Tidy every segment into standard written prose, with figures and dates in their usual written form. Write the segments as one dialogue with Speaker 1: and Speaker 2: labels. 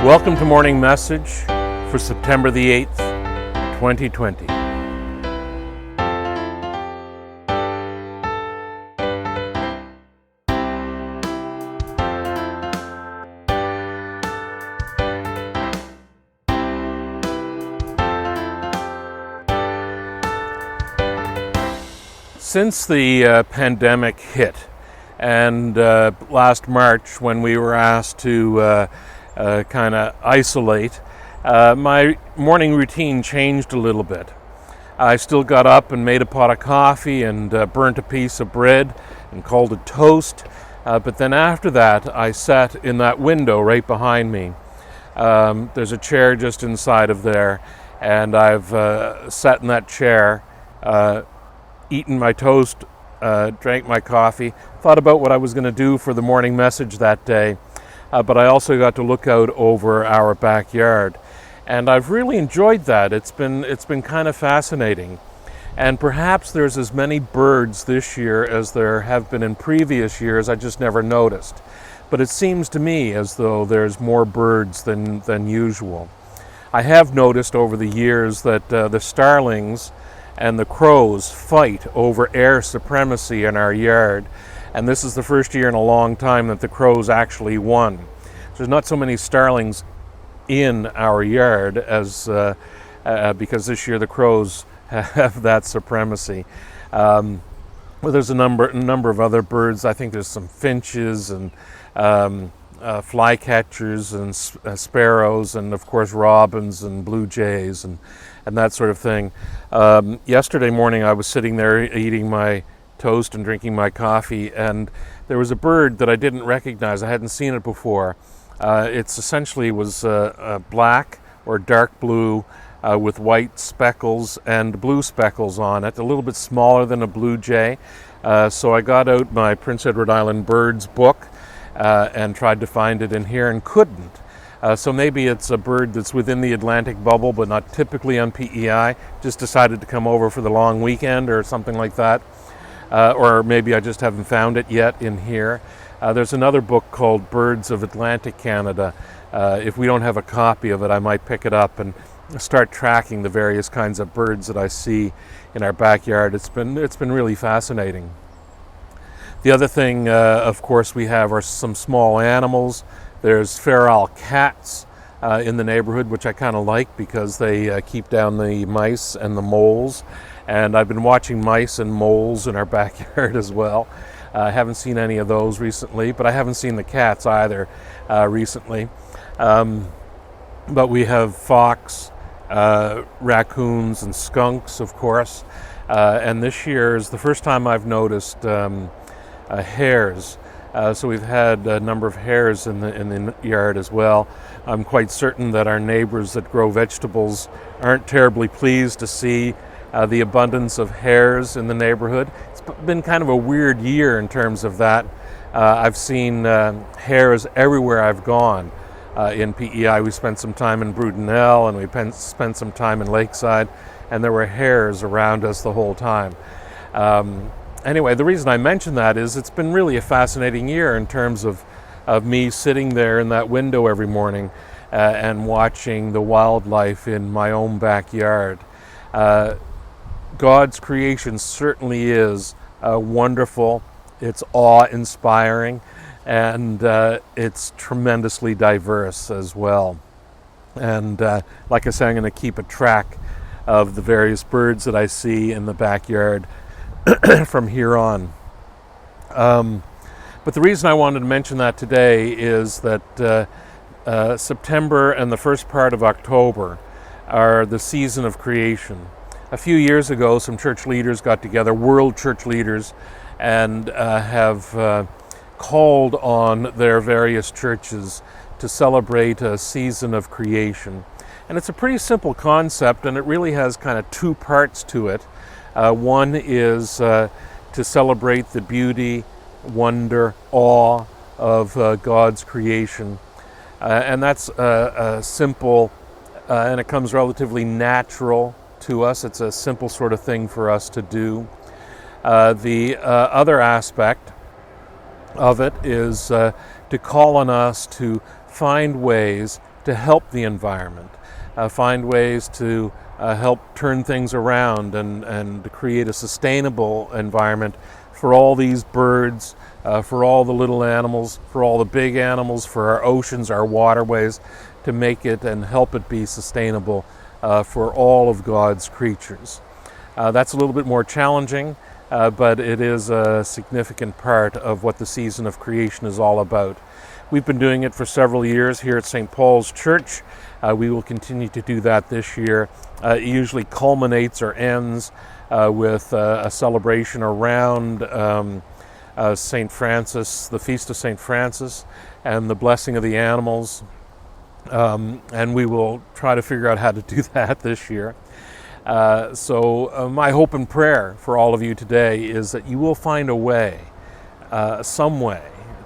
Speaker 1: Welcome to Morning Message for September the 8th, 2020. Since the pandemic hit, and last March when we were asked to kind of isolate, my morning routine changed a little bit. I still got up and made a pot of coffee and burnt a piece of bread and called it toast, but then after that I sat in that window right behind me. There's a chair just inside of there, and I've sat in that chair, eaten my toast, drank my coffee, thought about what I was going to do for the morning message that day, but I also got to look out over our backyard, and I've really enjoyed that. It's been kind of fascinating, and perhaps there's as many birds this year as there have been in previous years. I just never noticed, but it seems to me as though there's more birds than usual. I have noticed over the years that the starlings and the crows fight over air supremacy in our yard, and this is the first year in a long time that the crows actually won. There's not so many starlings in our yard as because this year the crows have that supremacy. Well, there's a number of other birds. I think there's some finches and flycatchers and sparrows, and of course robins and blue jays and that sort of thing. Yesterday morning I was sitting there eating my toast and drinking my coffee, and there was a bird that I didn't recognize. I hadn't seen it before. It's essentially was black or dark blue with white speckles and blue speckles on it, a little bit smaller than a blue jay. So I got out my Prince Edward Island Birds book and tried to find it in here and couldn't. So maybe it's a bird that's within the Atlantic bubble but not typically on PEI, just decided to come over for the long weekend or something like that. Or maybe I just haven't found it yet in here. There's another book called Birds of Atlantic Canada. If we don't have a copy of it, I might pick it up and start tracking the various kinds of birds that I see in our backyard. It's been really fascinating. The other thing, of course, we have are some small animals. There's feral cats in the neighborhood, which I kind of like because they keep down the mice and the moles. And I've been watching mice and moles in our backyard as well. I haven't seen any of those recently, but I haven't seen the cats either recently. But we have fox, raccoons, and skunks, of course. And this year is the first time I've noticed hares. So we've had a number of hares in the yard as well. I'm quite certain that our neighbors that grow vegetables aren't terribly pleased to see the abundance of hares in the neighborhood. It's been kind of a weird year in terms of that. I've seen hares everywhere I've gone in PEI. We spent some time in Brudenell and we spent some time in Lakeside, and there were hares around us the whole time. Anyway, the reason I mention that is it's been really a fascinating year in terms of me sitting there in that window every morning and watching the wildlife in my own backyard. God's creation certainly is wonderful. It's awe-inspiring, and it's tremendously diverse as well. And like I said, I'm going to keep a track of the various birds that I see in the backyard from here on. But the reason I wanted to mention that today is that September and the first part of October are the season of creation. A few years ago, some church leaders got together, world church leaders, and have called on their various churches to celebrate a season of creation. And it's a pretty simple concept, and it really has kind of two parts to it. One is to celebrate the beauty, wonder, awe of God's creation. And that's simple, and it comes relatively natural to us. It's a simple sort of thing for us to do. The other aspect of it is to call on us to find ways to help the environment, find ways to help turn things around and to create a sustainable environment for all these birds, for all the little animals, for all the big animals, for our oceans, our waterways, to make it and help it be sustainable for all of God's creatures. That's a little bit more challenging, but it is a significant part of what the season of creation is all about. We've been doing it for several years here at St. Paul's Church. We will continue to do that this year. It usually culminates or ends with a celebration around St. Francis, the Feast of St. Francis, and the blessing of the animals. And we will try to figure out how to do that this year. So my hope and prayer for all of you today is that you will find a way, some way,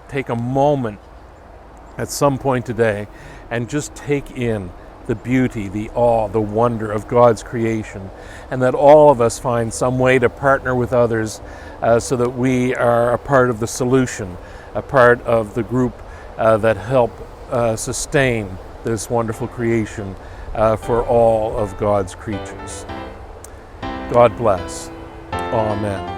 Speaker 1: take a moment at some point today and just take in the beauty, the awe, the wonder of God's creation, and that all of us find some way to partner with others so that we are a part of the solution, a part of the group that help sustain this wonderful creation for all of God's creatures. God bless. Amen.